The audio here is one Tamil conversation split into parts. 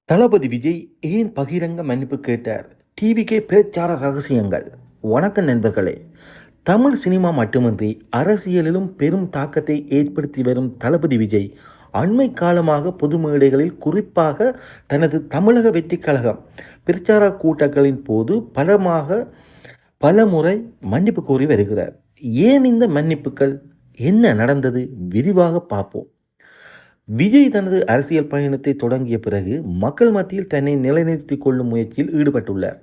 தளபதி விஜய் ஏன் பகிரங்க மன்னிப்பு கேட்டார்? டிவிகே பிரச்சார ரகசியங்கள். வணக்கம் நண்பர்களே. தமிழ் சினிமா மட்டுமின்றி அரசியலிலும் பெரும் தாக்கத்தை ஏற்படுத்தி வரும் தளபதி விஜய் அண்மை காலமாக பொது மேடைகளில், குறிப்பாக தனது தமிழக வெற்றி கழகம் பிரச்சார கூட்டங்களின் போது பல முறை மன்னிப்பு கோரி வருகிறார். ஏன் இந்த மன்னிப்புகள்? என்ன நடந்தது? விரிவாக பார்ப்போம். விஜய் தனது அரசியல் பயணத்தை தொடங்கிய பிறகு மக்கள் மத்தியில் தன்னை நிலைநிறுத்திக் கொள்ளும் முயற்சியில் ஈடுபட்டுள்ளார்.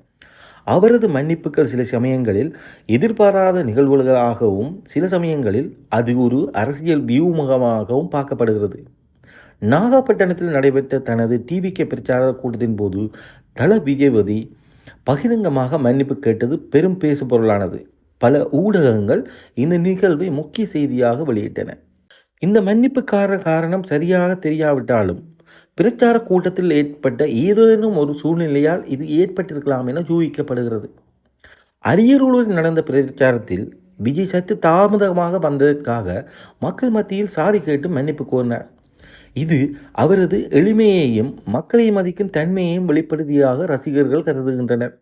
அவரது மன்னிப்புகள் சில சமயங்களில் எதிர்பாராத நிகழ்வுகளாகவும், சில சமயங்களில் அது ஒரு அரசியல் வியூகமாகவும் பார்க்கப்படுகிறது. நாகப்பட்டினத்தில் நடைபெற்ற தனது டிவிகே பிரச்சார கூட்டத்தின் போது விஜயபதி பகிரங்கமாக மன்னிப்பு கேட்டது பெரும் பேசு பொருளானது. பல ஊடகங்கள் இந்த நிகழ்வை முக்கிய செய்தியாக வெளியிட்டன. இந்த மன்னிப்புக்கான காரணம் சரியாக தெரியாவிட்டாலும், பிரச்சார கூட்டத்தில் ஏற்பட்ட ஏதேனும் ஒரு சூழ்நிலையால் இது ஏற்பட்டிருக்கலாம் என யூகிக்கப்படுகிறது. அரியலூரில் நடந்த பிரச்சாரத்தில் விஜய் சற்று தாமதமாக வந்ததற்காக மக்கள் மத்தியில் சாரி கேட்டு மன்னிப்பு கோரினார். இது அவரது எளிமையையும் மக்களை மதிக்கும் தன்மையையும் வெளிப்படுத்தியாக ரசிகர்கள் கருதுகின்றனர்.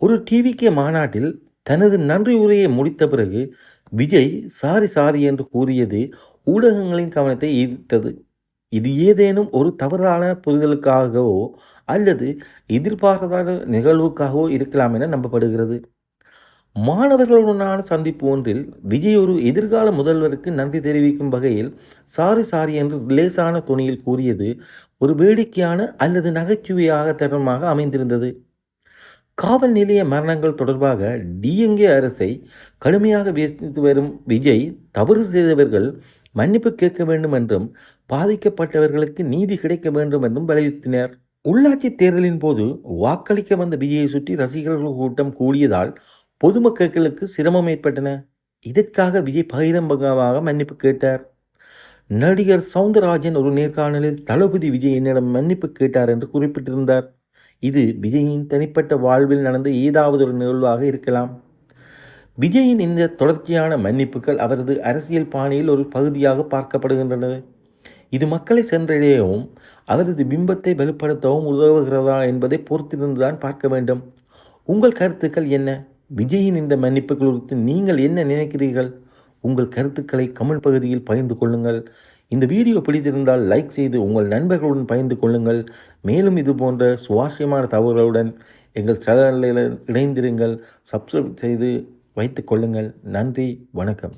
ஒரு டிவிகே மாநாட்டில் தனது நன்றி உரையை முடித்த பிறகு விஜய் சாரி என்று கூறியது ஊடகங்களின் கவனத்தை ஈர்த்தது. இது ஏதேனும் ஒரு தவறான புரிதலுக்காகவோ அல்லது எதிர்பாராத நிகழ்வுக்காகவோ இருக்கலாம் என நம்பப்படுகிறது. மாணவர்களுடனான சந்திப்பு ஒன்றில் விஜய் ஒரு எதிர்கால முதல்வருக்கு நன்றி தெரிவிக்கும் வகையில் சாரி என்று லேசான தொனியில் கூறியது ஒரு வேடிக்கையான அல்லது நகைச்சுவையாக தருணமாக அமைந்திருந்தது. காவல் நிலைய மரணங்கள் தொடர்பாக டிஎம்கே அரசை கடுமையாக விமர்சித்து வரும் விஜய், தவறு செய்தவர்கள் மன்னிப்பு கேட்க வேண்டும் என்றும் பாதிக்கப்பட்டவர்களுக்கு நீதி கிடைக்க வேண்டும் என்றும் வலியுறுத்தினார். உள்ளாட்சி தேர்தலின் போது வாக்களிக்க வந்த விஜயை சுற்றி ரசிகர்கள் கூட்டம் கூடியதால் பொதுமக்களுக்கு சிரமம் ஏற்பட்டன. இதற்காக விஜய் பகிரங்கமாக மன்னிப்பு கேட்டார். நடிகர் சவுந்தரராஜன் ஒரு நேர்காணலில் தளபதி விஜய் என்னிடம் மன்னிப்பு கேட்டார் என்று குறிப்பிட்டிருந்தார். இது விஜயின் தனிப்பட்ட வாழ்வில் நடந்த ஏதாவது ஒரு நிகழ்வாக இருக்கலாம். விஜயின் இந்த தொடர்ச்சியான மன்னிப்புகள் அவரது அரசியல் பாணியில் ஒரு பகுதியாக பார்க்கப்படுகின்றன. இது மக்களை சென்றடையவும் அவரது பிம்பத்தை வலுப்படுத்தவும் உதவுகிறதா என்பதை பொறுத்திருந்துதான் பார்க்க வேண்டும். உங்கள் கருத்துக்கள் என்ன? விஜயின் இந்த மன்னிப்புகள் குறித்து நீங்கள் என்ன நினைக்கிறீர்கள்? உங்கள் கருத்துக்களை கமெண்ட் பகுதியில் பகிர்ந்து கொள்ளுங்கள். இந்த வீடியோ பிடித்திருந்தால் லைக் செய்து உங்கள் நண்பர்களுடன் பகிர்ந்து கொள்ளுங்கள். மேலும் இது போன்ற சுவாரஸ்யமான தகவல்களுடன் எங்கள் சேனலில் இணைந்திருங்கள். சப்ஸ்கிரைப் செய்து வைத்துக் கொள்ளுங்கள். நன்றி, வணக்கம்.